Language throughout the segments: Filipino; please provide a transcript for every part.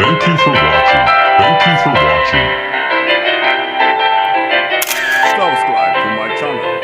Thank you for watching. Thank you for watching. Subscribe to my channel.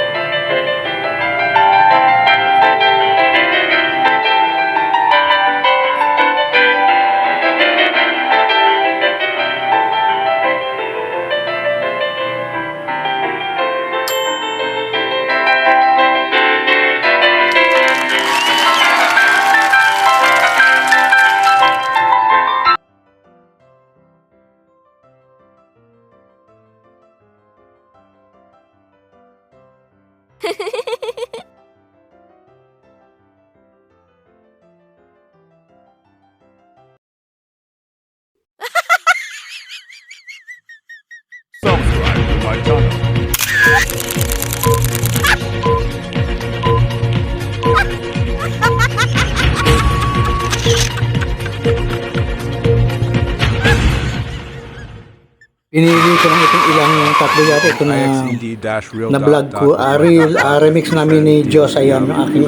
Subscribe to my channel. Pinili ko lang itong ilang tatlo yata ito na vlog ko. Remix namin ni Diyos Ayam, ng aking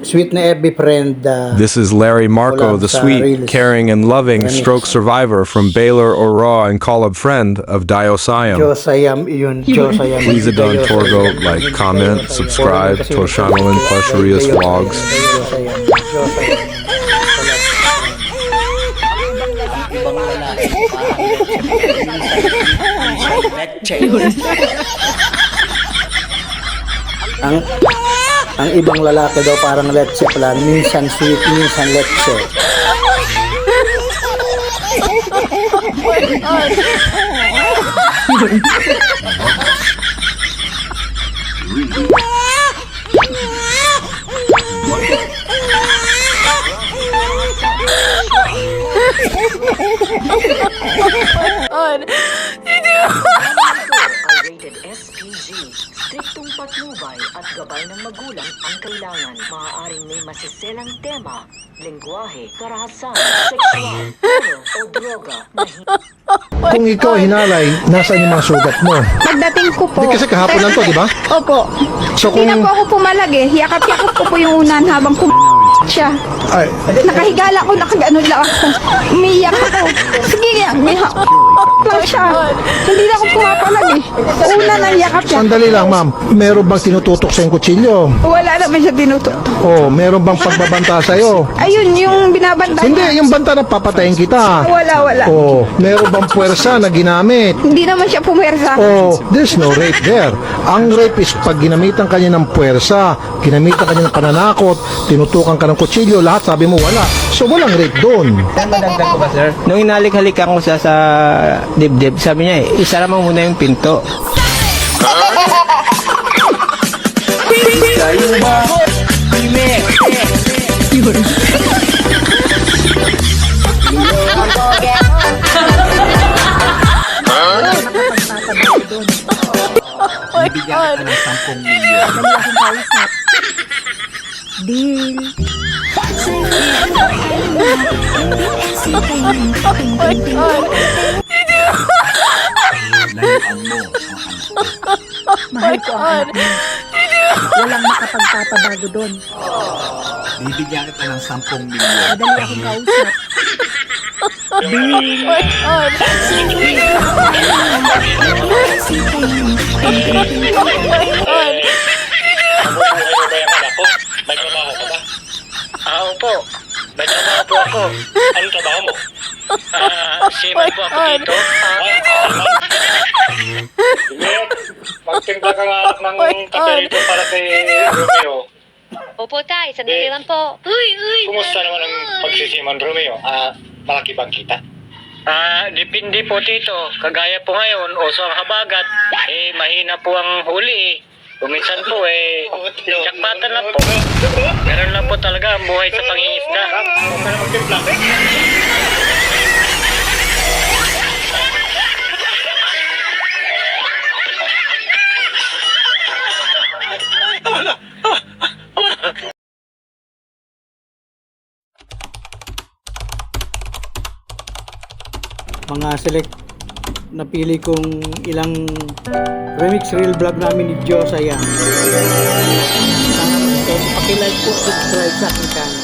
sweet na FB friend. This is Larry Marco, the sweet, caring, and loving stroke survivor from Baylor, Aurora, and collab friend of Diosayam. Diyos Ayam, iyon. Diyos Ayam. Please adon Torgo, like, comment, subscribe to our channel and Pasharias Vlogs. Diyos Ayam. Diyos Ayam. Ang ibang lalaki daw parang letse pala, minsan sweet, minsan letse. Rated SPG, striktong patnubay at gabay ng magulang ang kailangan. Maaaring may masiselang tema, lengguwahe, karahasan, sexual, horror o droga na Kung ikaw hinalay, nasaan yung mga sugat mo? Pagdating ko po. Di kasi kahapon lang to, di ba? Opo. So Hindi kung... na po ako pumalag eh. Yakap-yakap ko po yung unan habang siya. Ay, Nakahigala ko, nakagano lang ako. Umiyak ako. Sige nga, lang siya. Hindi na ako pumapalag eh. Una nang yakap niya. sandali lang, ma'am. Meron bang tinututok sa yung kutsilyo? Wala naman siya tinutok. O, meron bang pagbabanta sa'yo? Ayun, yung binabantay. Hindi, yung banta na papatayin kita. Wala. O, meron bang puwersa na ginamit? Hindi naman siya pumersa. O, there's no rape there. Ang rape is pag ginamitan kanya ng puwersa, ginamitan kanya ng pananakot, tinutukan ka ng kutsilyo, lahat sabi mo wala. So, walang rape doon. Madagdag ko ba, sir? Nung inalik-halikan ko siya sa dibdib, sabi niya, isara mo muna yung pinto. Mahal ko ang anak mo. Walang makapagpapabago doon. Bibigyan kita ng 10 milyon. Madali akong kausap. May trabaho ka ba? Opo. May trabaho po ako. Anong trabaho mo? Seaman po ako dito. Sige, magtimpla ka nga ng kape rito para kay Romeo. Opo, tay. Sandali lang po. Uy! Kumusta naman ang pagsisiman, Romeo? Malaki bang kita? Depende po, Tito. Kagaya po ngayon, oso ang habagat, mahina po ang huli. Kuminsan po, jakpatan lang po. Meron lang po talaga ang buhay sa pangingisda. Mga select napili kong ilang remix reel vlog namin ni Diyos Ayam. Sana pakilike po, subscribe sa aking channel.